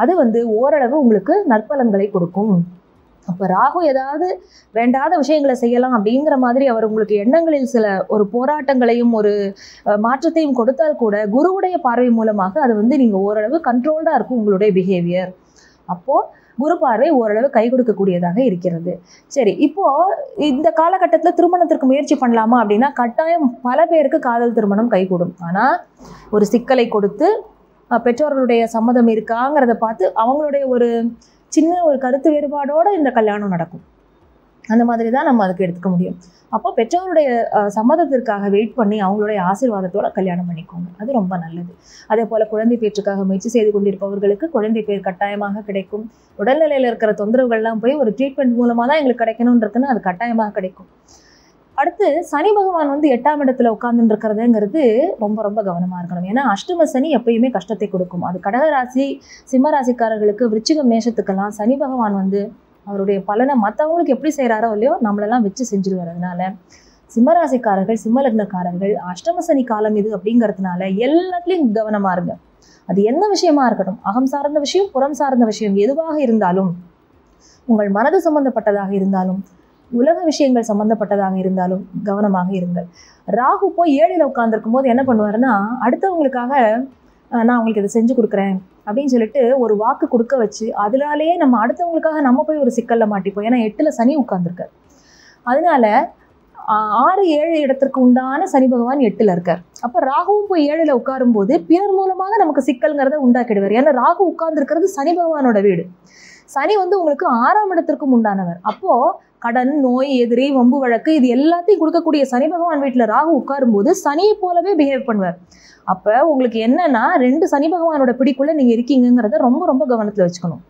அது வந்து ஓரளவு உங்களுக்கு நற்பலன்களை கொடுக்கும். அப்போ ராகு ஏதாவது வேண்டாத விஷயங்களை செய்யலாம் அப்படிங்கிற மாதிரி அவர் உங்களுக்கு எண்ணங்களில் சில ஒரு போராட்டங்களையும் ஒரு மாற்றத்தையும் கொடுத்தால் கூட குருவுடைய பார்வை மூலமாக அது வந்து நீங்கள் ஓரளவு கண்ட்ரோல்டாக இருக்கும் உங்களுடைய பிஹேவியர். அப்போ குரு பார்வை ஓரளவு கை கொடுக்கக்கூடியதாக இருக்கிறது. சரி, இப்போ இந்த காலகட்டத்தில் திருமணத்திற்கு முயற்சி பண்ணலாமா அப்படின்னா கட்டாயம் பல பேருக்கு காதல் திருமணம் கைகூடும். ஆனால் ஒரு சிக்கலை கொடுத்து பெற்றோர்களுடைய சம்மதம் இருக்காங்கிறத பார்த்து அவங்களுடைய ஒரு சின்ன ஒரு கருத்து வேறுபாடோட இந்த கல்யாணம் நடக்கும். அந்த மாதிரி தான் நம்ம அதுக்கு எடுத்துக்க முடியும். அப்போ பெற்றோருடைய சம்மதத்திற்காக வெயிட் பண்ணி அவங்களுடைய ஆசீர்வாதத்தோட கல்யாணம் பண்ணிக்கோங்க, அது ரொம்ப நல்லது. அதே போல் குழந்தை பேற்றுக்காக முயற்சி செய்து கொண்டிருப்பவர்களுக்கு குழந்தை பேர் கட்டாயமாக கிடைக்கும். உடல்நிலையில் இருக்கிற தொந்தரவுகள்லாம் போய் ஒரு ட்ரீட்மெண்ட் மூலமாக தான் எங்களுக்கு கிடைக்கணும்னு இருக்குன்னு அது கட்டாயமாக கிடைக்கும். அடுத்து சனி பகவான் 8ஆம் இடத்துல உட்கார்ந்துட்டு இருக்கிறதுங்கிறது ரொம்ப ரொம்ப கவனமாக இருக்கணும். ஏன்னா அஷ்டம சனி எப்பயுமே கஷ்டத்தை கொடுக்கும். அது கடகராசி சிம்ம ராசிக்காரர்களுக்கு விருச்சிகம் மேஷத்துக்கெல்லாம் சனி பகவான் அவருடைய பலனை மற்றவங்களுக்கு எப்படி செய்கிறாரோ இல்லையோ நம்மளெல்லாம் வச்சு செஞ்சுருவார். அதனால சிம்மராசிக்காரர்கள் சிம்ம லக்னக்காரர்கள் அஷ்டம சனி காலம் இது அப்படிங்கிறதுனால எல்லாத்துலேயும் கவனமாக இருங்க. அது என்ன விஷயமா இருக்கட்டும், அகம் சார்ந்த விஷயம் புறம் சார்ந்த விஷயம் எதுவாக இருந்தாலும், உங்கள் மனது சம்பந்தப்பட்டதாக இருந்தாலும் உலக விஷயங்கள் சம்பந்தப்பட்டதாக இருந்தாலும் கவனமாக இருங்கள். ராகு போய் 7ல் உட்கார்ந்துருக்கும் போது என்ன பண்ணுவாருன்னா, அடுத்தவங்களுக்காக நான் உங்களுக்கு இதை செஞ்சு கொடுக்குறேன் அப்படின்னு சொல்லிட்டு ஒரு வாக்கு கொடுக்க வச்சு அதனாலேயே நம்ம அடுத்தவங்களுக்காக நம்ம போய் ஒரு சிக்கலில் மாட்டிப்போம். ஏன்னா 8ல் சனி உட்கார்ந்துருக்கார். அதனால 6, 7 இடத்திற்கு உண்டான சனி பகவான் 8ல் இருக்கார். அப்போ ராகுவும் போய் 7ல் உட்காரும் போது பிறர் மூலமாக நமக்கு சிக்கல்ங்கிறத உண்டாக்கிடுவார். ஏன்னா ராகு உட்கார்ந்துருக்கிறது சனி பகவானோட வீடு. சனி உங்களுக்கு 6ஆம் இடத்திற்கும் உண்டானவர். அப்போ கடன், நோய், எதிரி, வம்பு வழக்கு இது எல்லாத்தையும் கொடுக்கக்கூடிய சனி பகவான் வீட்டில் ராகு உட்காரும் போது சனியை போலவே பிஹேவ் பண்ணுவார். அப்போ உங்களுக்கு என்னன்னா 2 சனி பகவானோட பிடிக்குள்ள நீங்கள் இருக்கீங்கிறத ரொம்ப ரொம்ப கவனத்தில் வச்சுக்கணும்.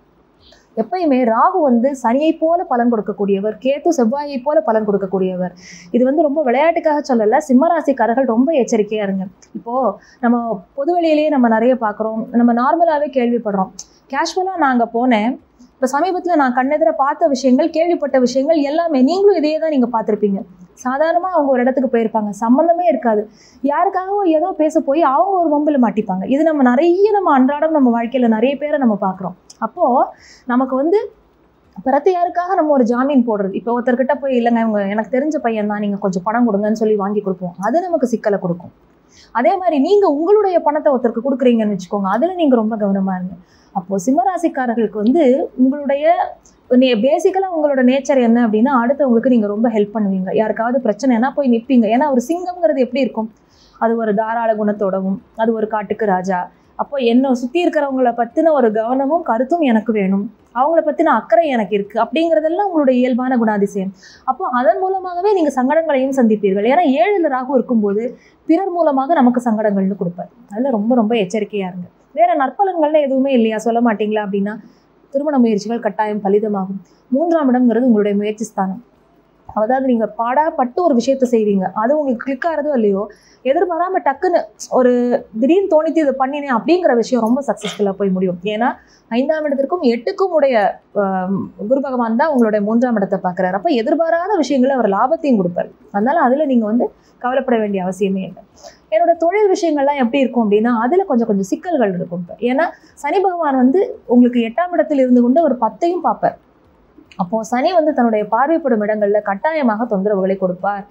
எப்பயுமே ராகு சனியை போல பலன் கொடுக்கக்கூடியவர், கேது செவ்வாயை போல பலன் கொடுக்கக்கூடியவர். இது ரொம்ப விளையாட்டுக்காக சொல்லலை, சிம்மராசிக்காரர்கள் ரொம்ப எச்சரிக்கையாக இருங்க. இப்போது நம்ம பொதுவெளியிலேயே நம்ம நிறைய பார்க்குறோம், நம்ம நார்மலாகவே கேள்விப்படுறோம். கேஷுவலாக நான் அங்கே போனேன், இப்போ சமீபத்தில் நான் கண்ணெதிர பார்த்த விஷயங்கள், கேள்விப்பட்ட விஷயங்கள் எல்லாமே நீங்களும் இதையே தான் நீங்கள் பார்த்துருப்பீங்க. சாதாரணமாக அவங்க ஒரு இடத்துக்கு போயிருப்பாங்க, சம்மந்தமே இருக்காது, யாருக்காகவோ ஏதோ பேச போய் அவங்க ஒரு வம்பில் மாட்டிப்பாங்க. இது நம்ம அன்றாடம் நம்ம வாழ்க்கையில் நிறைய பேரை நம்ம பார்க்குறோம். அப்போது நமக்கு பிறத்து யாருக்காக நம்ம ஒரு ஜாமீன் போடுறது, இப்போ ஒருத்தர்கிட்ட போய் இல்லைங்க இவங்க எனக்கு தெரிஞ்ச பையன் தான், நீங்கள் கொஞ்சம் பணம் கொடுங்கன்னு சொல்லி வாங்கி கொடுப்போம், அது நமக்கு சிக்கலை கொடுக்கும். அதே மாதிரி நீங்கள் உங்களுடைய பணத்தை ஒருத்தருக்கு கொடுக்குறீங்கன்னு வச்சுக்கோங்க, அதில் நீங்கள் ரொம்ப கவனமாக இருங்க. அப்போது சிம்மராசிக்காரர்களுக்கு உங்களுடைய பேசிக்கலாக உங்களோட நேச்சர் என்ன அப்படின்னா, அடுத்தவங்களுக்கு நீங்கள் ரொம்ப ஹெல்ப் பண்ணுவீங்க. யாருக்காவது பிரச்சனைனா போய் நிற்பீங்க. ஏன்னா ஒரு சிங்கம்ங்கிறது எப்படி இருக்கும், அது ஒரு தாராள குணத்தோடவும், அது ஒரு காட்டுக்கு ராஜா. அப்போ என்னை சுற்றி இருக்கிறவங்கள பற்றின ஒரு கவனமும் கருத்தும் எனக்கு வேணும், அவங்கள பற்றின அக்கறை எனக்கு இருக்குது அப்படிங்கிறதெல்லாம் உங்களுடைய இயல்பான குணாதிசயம். அப்போ அதன் மூலமாகவே நீங்கள் சங்கடங்களையும் சந்திப்பீர்கள். ஏன்னா 7ல் ராகு இருக்கும்போது பிறர் மூலமாக நமக்கு சங்கடங்கள்னு கொடுப்பார். அதில் ரொம்ப ரொம்ப எச்சரிக்கையாக இருங்க. வேறு நற்பலன்கள்லாம் எதுவுமே இல்லையா, சொல்ல மாட்டிங்களா அப்படின்னா, திருமண முயற்சிகள் கட்டாயம் பலிதமாகும். 3ஆம் இடம்ங்கிறது உங்களுடைய முயற்சி ஸ்தானம். அதாவது நீங்கள் பாடாப்பட்டு ஒரு விஷயத்தை செய்வீங்க, அது உங்களுக்கு கிளிக் ஆகிறதோ இல்லையோ, எதிர்பாராமல் டக்குன்னு ஒரு திடீர்னு தோணித்து இதை பண்ணினேன் அப்படிங்கிற விஷயம் ரொம்ப சக்ஸஸ்ஃபுல்லாக போய் முடியும். ஏன்னா 5ஆம் இடத்திற்கும் 8க்கும் உடைய குரு பகவான் தான் உங்களுடைய 3ஆம் இடத்தை பார்க்குறாரு. அப்போ எதிர்பாராத விஷயங்களை அவர் லாபத்தையும் கொடுப்பார். அதனால் அதில் நீங்கள் கவலைப்பட வேண்டிய அவசியமே இல்லை. என்னோட தொழில் விஷயங்கள்லாம் எப்படி இருக்கும் அப்படின்னா, அதில் கொஞ்சம் சிக்கல்கள் இருக்கும். இப்போ ஏன்னா சனி பகவான் உங்களுக்கு 8ஆம் இடத்தில் இருந்து கொண்டு ஒரு 10ஐயும் பார்ப்பார். அப்போது சனி தன்னுடைய பார்வைப்படும் இடங்களில் கட்டாயமாக தொந்தரவுகளை கொடுப்பார்.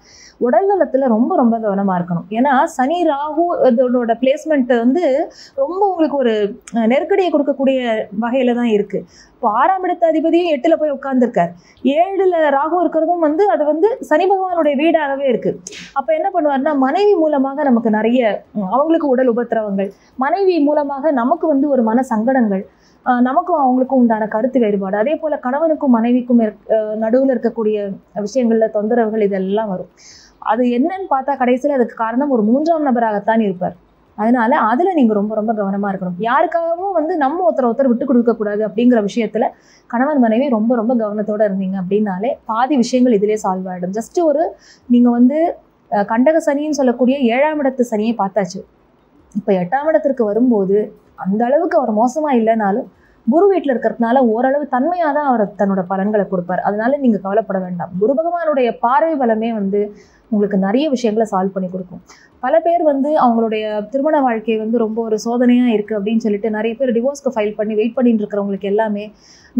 உடல் நலத்தில் ரொம்ப ரொம்ப கவனமாக இருக்கணும். ஏன்னா சனி ராகு இதோட பிளேஸ்மெண்ட் ரொம்ப உங்களுக்கு ஒரு நெருக்கடியை கொடுக்கக்கூடிய வகையில் தான் இருக்குது. இப்போ 6ஆம் இடத்து அதிபதியும் 8ல் போய் உட்கார்ந்துருக்கார். 7ல் ராகு இருக்கிறதும் அது சனி பகவானுடைய வீடாகவே இருக்குது. அப்போ என்ன பண்ணுவார்னா, மனைவி மூலமாக நமக்கு நிறைய அவங்களுக்கு உடல் உபத்திரவங்கள், மனைவி மூலமாக நமக்கு ஒரு மன சங்கடங்கள், நமக்கும் அவங்களுக்கும் உண்டான கருத்து வேறுபாடு, அதே போல் கணவனுக்கும் மனைவிக்கும் நடுவில் இருக்கக்கூடிய விஷயங்களில் தொந்தரவுகள் இதெல்லாம் வரும். அது என்னன்னு பார்த்தா கடைசியில் அதுக்கு காரணம் ஒரு 3ஆம் நபராகத்தான் இருப்பார். அதனால அதில் நீங்கள் ரொம்ப ரொம்ப கவனமாக இருக்கணும். யாருக்காகவும் நம்ம ஒருத்தர் விட்டு கொடுக்கக்கூடாது அப்படிங்கிற விஷயத்தில் கணவன் மனைவி ரொம்ப ரொம்ப கவனத்தோடு இருந்தீங்க அப்படின்னாலே பாதி விஷயங்கள் இதிலே சால்வ் ஆகிடும். ஜஸ்ட் நீங்கள் கண்டக சனின்னு சொல்லக்கூடிய 7ஆம் இடத்து சனியை பார்த்தாச்சு. இப்போ 8ஆம் இடத்திற்கு வரும்போது அந்த அளவுக்கு அவர் மோசமாக இல்லைனாலும் குரு வீட்டில் இருக்கிறதுனால ஓரளவு தன்மையாக தான் அவர் தன்னோட பலன்களை கொடுப்பார். அதனால நீங்கள் கவலைப்பட வேண்டாம். குரு பகவானுடைய பார்வை பலமே உங்களுக்கு நிறைய விஷயங்களை சால்வ் பண்ணி கொடுக்கும். பல பேர் அவங்களுடைய திருமண வாழ்க்கை ரொம்ப ஒரு சோதனையாக இருக்குது அப்படின்னு சொல்லிட்டு நிறைய பேர் டிவோர்ஸ்க்கு ஃபைல் பண்ணி வெயிட் பண்ணிட்டு இருக்கிறவங்களுக்கு எல்லாமே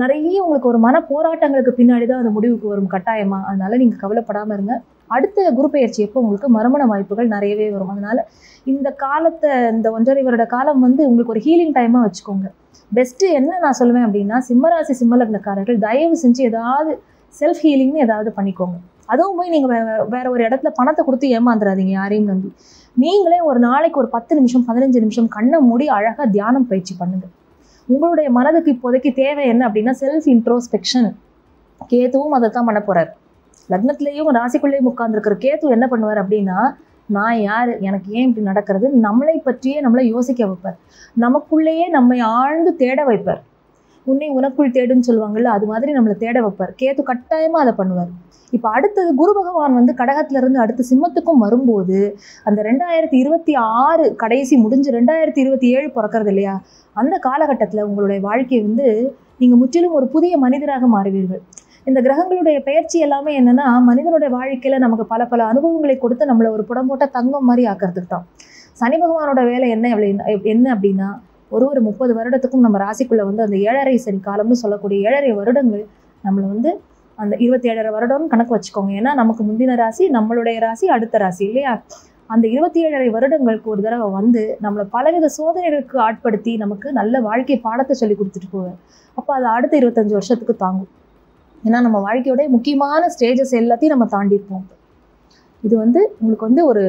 நிறைய உங்களுக்கு ஒரு மன போராட்டங்களுக்கு பின்னாடி தான் அது முடிவுக்கு வரும் கட்டாயமாக. அதனால நீங்கள் கவலைப்படாமல் இருங்க. அடுத்த குரு பெயர்ச்சி எப்போ உங்களுக்கு மறுமண வாய்ப்புகள் நிறையவே வரும். அதனால இந்த காலத்தை, இந்த 1.5 வருட காலம் வந்து உங்களுக்கு ஒரு ஹீலிங் டைமாக வச்சுக்கோங்க. பெஸ்ட்டு என்ன நான் சொல்லுவேன் அப்படின்னா, சிம்மராசி சிம்மலக்னக்காரர்கள் தயவு செஞ்சு ஏதாவது செல்ஃப் ஹீலிங்னு ஏதாவது பண்ணிக்கோங்க. அதுவும் போய் நீங்கள் வேற ஒரு இடத்துல பணத்தை கொடுத்து ஏமாந்துடாதீங்க யாரையும் நம்பி. நீங்களே ஒரு நாளைக்கு ஒரு 10 நிமிஷம் 15 நிமிஷம் கண்ணை மூடி அழகாக தியானம் பயிற்சி பண்ணுங்க. உங்களுடைய மனதுக்கு இப்போதைக்கு தேவை என்ன அப்படின்னா செல்ஃப் இன்ட்ரோஸ்பெக்ஷன். கேதுவும் அதை தான் பண்ண போறாரு. லக்னத்திலேயும் ராசிக்குள்ளேயும் உட்கார்ந்துருக்கிற கேது என்ன பண்ணுவார் அப்படின்னா, நான் யார், எனக்கு ஏன் இப்படி நடக்கிறது, நம்மளை பற்றியே நம்மளை யோசிக்க வைப்பார். நமக்குள்ளேயே நம்மை ஆழ்ந்து தேட வைப்பார். உன்னை உனக்குள் தேடுன்னு சொல்லுவாங்கள்ல, அது மாதிரி நம்மளை தேட வைப்பார். கேது கட்டாயமாக அதை பண்ணுவார். இப்போ அடுத்தது குரு பகவான் வந்து கடகத்திலிருந்து அடுத்து சிம்மத்துக்கும் வரும்போது அந்த 2026 கடைசி முடிஞ்சு 2027 பிறக்கிறது இல்லையா, அந்த காலகட்டத்தில் உங்களுடைய வாழ்க்கை வந்து நீங்கள் முற்றிலும் ஒரு புதிய மனிதராக மாறுவீர்கள். இந்த கிரகங்களுடைய பெயர்ச்சி எல்லாமே என்னன்னா, மனிதனுடைய வாழ்க்கையில் நமக்கு பல பல அனுபவங்களை கொடுத்து நம்மளை ஒரு புடம்போட்ட தங்கம் மாதிரி ஆக்கிறதுக்கு தான். சனி பகவானோட வேலை என்ன அப்படின்னா, ஒரு 30 வருடத்துக்கும் நம்ம ராசிக்குள்ளே வந்து அந்த 7.5 சனி காலம்னு சொல்லக்கூடிய 7.5 வருடங்கள் நம்மளை வந்து அந்த 27.5 வருடம்னு கணக்கு வச்சுக்கோங்க. ஏன்னா நமக்கு முந்தின ராசி, நம்மளுடைய ராசி, அடுத்த ராசி இல்லையா. அந்த 27.5 வருடங்களுக்கு ஒரு தடவை வந்து நம்மளை பலவித சோதனைகளுக்கு ஆட்படுத்தி நமக்கு நல்ல வாழ்க்கை பாடத்தை சொல்லி கொடுத்துட்டு போவார். அப்போ அது அடுத்த 25 வருஷத்துக்கு தாங்கும். ஏன்னா நம்ம வாழ்க்கையோட முக்கியமான ஸ்டேஜஸ் எல்லாத்தையும் நம்ம தாண்டியிருப்போம். இது வந்து உங்களுக்கு வந்து ஒரு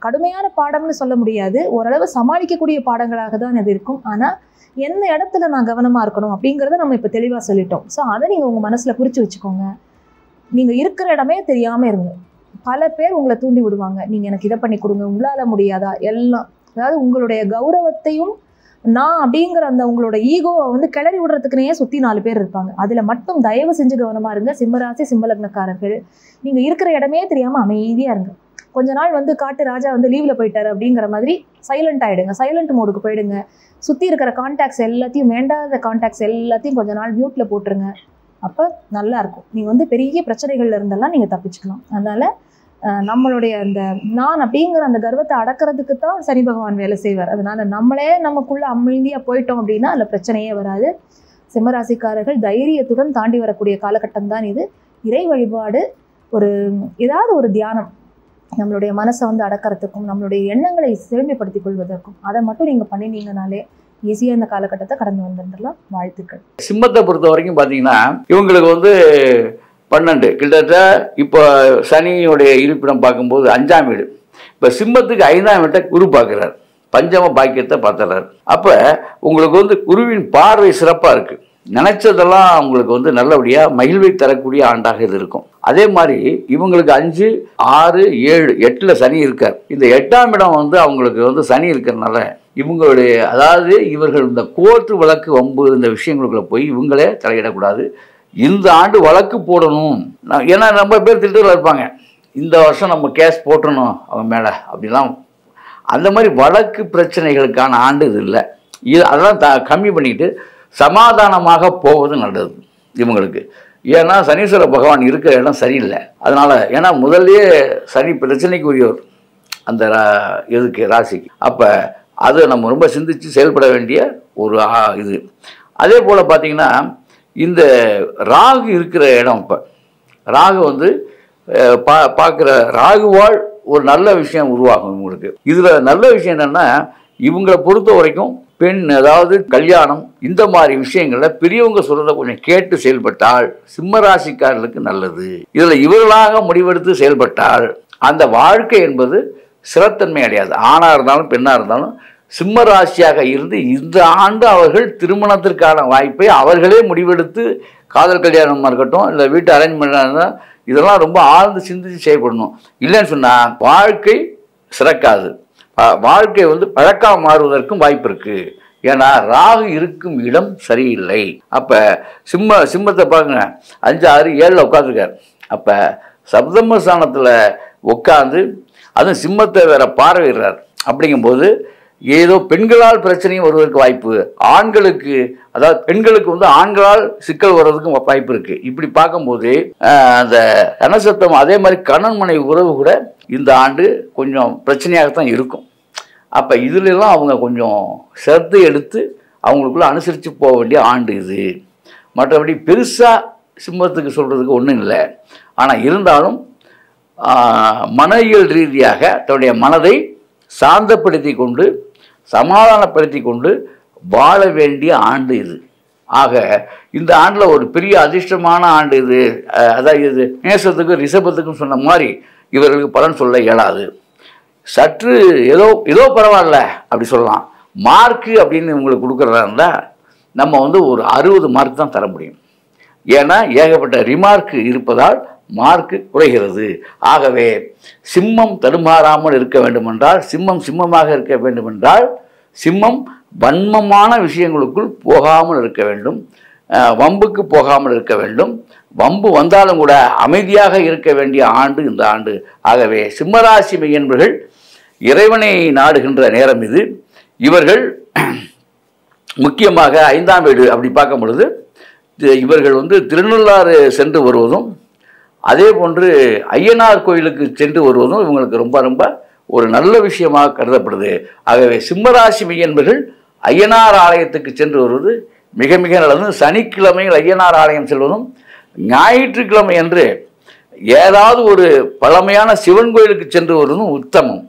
கடுமையான பாடம்னு சொல்ல முடியாது, ஓரளவு சமாளிக்கக்கூடிய பாடங்களாக தான் இது இருக்கும். ஆனால் எந்த இடத்துல நான் கவனமாக இருக்கணும் அப்படிங்கிறத நம்ம இப்போ தெளிவாக சொல்லிட்டோம். ஸோ அதை நீங்கள் உங்கள் மனசில் குறித்து வச்சுக்கோங்க. நீங்கள் இருக்கிற இடமே தெரியாமல் இருங்க. பல பேர் உங்களை தூண்டி விடுவாங்க, நீங்கள் எனக்கு இதை பண்ணி கொடுங்க, உங்களால் முடியாதா, எல்லாம். அதாவது உங்களுடைய கௌரவத்தையும் நான் அப்படிங்கிற அந்த உங்களோட ஈகோவை வந்து கிளறி விடுறதுக்குனே சுற்றி 4 பேர் இருப்பாங்க. அதில் மட்டும் தயவு செஞ்சு கவனமாக இருங்க. சிம்மராசி சிம்மலக்னக்காரர்கள், நீங்கள் இருக்கிற இடமே தெரியாமல் அமைதியாக இருங்க. கொஞ்ச நாள் வந்து காட்டு ராஜா வந்து லீவில் போயிட்டாரு அப்படிங்கிற மாதிரி சைலண்ட் ஆகிடுங்க. சைலண்ட் மோடுக்கு போயிடுங்க. சுற்றி இருக்கிற கான்டாக்ட்ஸ் எல்லாத்தையும், வேண்டாத கான்டாக்ட்ஸ் எல்லாத்தையும் கொஞ்ச நாள் மியூட்டில் போட்டுருங்க. அப்போ நல்லாயிருக்கும். நீங்கள் வந்து பெரிய பிரச்சனைகள்ல இருந்தெல்லாம் நீங்கள் தப்பிச்சுக்கலாம். அதனால் நம்மளுடைய அந்த நான் அப்படிங்கிற அந்த கர்வத்தை அடக்கிறதுக்கு தான் சனி பகவான் வேலை செய்வார். அதனால் நம்மளே நமக்குள்ளே அமைதியாக போயிட்டோம் அப்படின்னா அதில் பிரச்சனையே வராது. சிம்மராசிக்காரர்கள் தைரியத்துடன் தாண்டி வரக்கூடிய காலகட்டம் தான் இது. இறை வழிபாடு, ஏதாவது ஒரு தியானம் நம்மளுடைய மனசை வந்து அடக்கிறதுக்கும் நம்மளுடைய எண்ணங்களை செழுமைப்படுத்திக் கொள்வதற்கும் அதை மட்டும் நீங்கள் பண்ணினீங்கனாலே ஈஸியாக இந்த காலகட்டத்தை கடந்து வந்துடலாம். வாழ்த்துக்கள். சிம்மத்தை பொறுத்த வரைக்கும் பார்த்தீங்கன்னா இவங்களுக்கு வந்து 12 கிட்டத்தட்ட இப்போ சனியுடைய இருப்பிடம் பார்க்கும்போது 5ஆம் வீடு. இப்போ சிம்மத்துக்கு 5ஆம் வீட்டை குரு பார்க்குறாரு, பஞ்சம பாக்கியத்தை பார்த்துறாரு. அப்போ உங்களுக்கு வந்து குருவின் பார்வை சிறப்பாக இருக்குது. நினைச்சதெல்லாம் உங்களுக்கு வந்து நல்லபடியாக மகிழ்வை தரக்கூடிய ஆண்டாக இது இருக்கும். அதே மாதிரி இவங்களுக்கு 5, 6, 7, 8ல் சனி இருக்கார். இந்த 8ஆம் இடம் வந்து அவங்களுக்கு வந்து சனி இருக்கிறதுனால இவங்களுடைய, அதாவது இவர்கள் இந்த கோர்ட்டு வழக்கு வம்பு இந்த விஷயங்களுக்குள்ள போய் இவங்களே தலையிடக்கூடாது. இந்த ஆண்டு வழக்கு போடணும். ஏன்னா ரொம்ப பேர் திட்டத்தில் இருப்பாங்க, இந்த வருஷம் நம்ம கேஸ் போட்டணும் அவன் மேலே அப்படிலாம். அந்த மாதிரி வழக்கு பிரச்சனைகளுக்கான ஆண்டு இது இல்லை. அதெல்லாம் கம்மி பண்ணிக்கிட்டு சமாதானமாக போவது நல்லது இவங்களுக்கு. ஏன்னா சனீஸ்வர பகவான் இருக்கிற இடம் சரியில்லை. அதனால் ஏன்னா முதல்லையே சனி பிரச்சனைக்கு உரியவர் அந்த இதுக்கு ராசிக்கு. அப்போ அதை நம்ம ரொம்ப சிந்தித்து செயல்பட வேண்டிய ஒரு இது. அதே போல் பார்த்திங்கன்னா இந்த ராகு இருக்கிற இடம், இப்போ ராகு வந்து பார்க்குற ராகுவால் ஒரு நல்ல விஷயம் உருவாகும் இவங்களுக்கு. இதில் நல்ல விஷயம் என்னென்னா இவங்களை பொறுத்த வரைக்கும் பெண், அதாவது கல்யாணம், இந்த மாதிரி விஷயங்களில் பெரியவங்க சொல்கிறத கொஞ்சம் கேட்டு செயல்பட்டால் சிம்மராசிக்காரர்களுக்கு நல்லது. இதில் இவர்களாக முடிவெடுத்து செயல்பட்டால் அந்த வாழ்க்கை என்பது சிறத்தன்மை அடையாது. ஆணாக இருந்தாலும் பெண்ணாக இருந்தாலும் சிம்மராசியாக இருந்து இந்த ஆண்டு அவர்கள் திருமணத்திற்கான வாய்ப்பை அவர்களே முடிவெடுத்து, காதல் கல்யாணமாக இருக்கட்டும் இல்லை வீட்டு அரேஞ்ச்மெண்ட், இதெல்லாம் ரொம்ப ஆழ்ந்து சிந்தித்து செயல்படணும். இல்லைன்னு சொன்னால் வாழ்க்கை சிறக்காது. வாழ்க்கை வந்து பழக்கம் மாறுவதற்கும் வாய்ப்பு இருக்குது. ஏன்னா ராகு இருக்கும் இடம் சரியில்லை. அப்போ சிம்மத்தை பாருங்க, 5, 6, 7ல் உட்காந்துருக்கார். அப்போ சப்தம ஸ்தானத்தில் உட்காந்து அதுவும் சிம்மத்தை வேற பார்வையிடுறார். அப்படிங்கும்போது ஏதோ பெண்களால் பிரச்சனையும் வருவதற்கு வாய்ப்பு, ஆண்களுக்கு, அதாவது பெண்களுக்கு வந்து ஆண்களால் சிக்கல் வர்றதுக்கும் வாய்ப்பு இருக்குது. இப்படி பார்க்கும்போது அந்த ரணசத்தம், அதே மாதிரி கணவன் மனைவி உறவு கூட இந்த ஆண்டு கொஞ்சம் பிரச்சனையாகத்தான் இருக்கும். அப்போ இதுலெல்லாம் அவங்க கொஞ்சம் சிரத்தை எடுத்து அவங்களுக்குள்ள அனுசரித்து போக வேண்டிய ஆண்டு இது. மற்றபடி பெருசாக சிம்மத்துக்கு சொல்கிறதுக்கு ஒன்றும் இல்லை. ஆனால் இருந்தாலும் மனவியல் ரீதியாக தன்னுடைய மனதை சாந்தப்படுத்தி கொண்டு சமாதானப்படுத்தி கொண்டு வாழ வேண்டிய ஆண்டு இது. ஆக இந்த ஆண்டில் ஒரு பெரிய அதிர்ஷ்டமான ஆண்டு இது. அதாவது இது மேசத்துக்கும் ரிஷபத்துக்கும் சொன்ன மாதிரி இவர்களுக்கு பலன் சொல்ல இயலாது. சற்று ஏதோ பரவாயில்ல அப்படி சொல்லலாம். மார்க்கு அப்படின்னு உங்களுக்கு கொடுக்குறதா இருந்தால் நம்ம ஒரு 60 மார்க் தான் தர முடியும். ஏன்னா ஏகப்பட்ட ரிமார்க்கு இருப்பதால் மார்க்கு குறைகிறது. ஆகவே சிம்மம் தடுமாறாமல் இருக்க வேண்டுமென்றால், சிம்மமாக இருக்க வேண்டுமென்றால், சிம்மம் வன்மமான விஷயங்களுக்குள் போகாமல் இருக்க வேண்டும், வம்புக்கு போகாமல் இருக்க வேண்டும். வம்பு வந்தாலும் கூட அமைதியாக இருக்க வேண்டிய ஆண்டு இந்த ஆண்டு. ஆகவே சிம்மராசி மெய்யன்பர்கள் இறைவனை நாடுகின்ற நேரம் இது. இவர்கள் முக்கியமாக 5ஆம் வீடு அப்படி பார்க்கும் பொழுது இவர்கள் திருநள்ளாறு சென்று வருவதும் அதே போன்று ஐயனார் கோயிலுக்கு சென்று வருவதும் இவங்களுக்கு ரொம்ப ரொம்ப ஒரு நல்ல விஷயமாக கருதப்படுது. ஆகவே சிம்மராசி மெய்யன்பர்கள் ஐயனார் ஆலயத்துக்கு சென்று வருவது மிக மிக நல்லது. சனிக்கிழமையில் ஐயனார் ஆலயம் செல்வதும், ஞாயிற்றுக்கிழமை என்று ஏதாவது ஒரு பழமையான சிவன் கோயிலுக்கு சென்று வருவதும் உத்தமம்.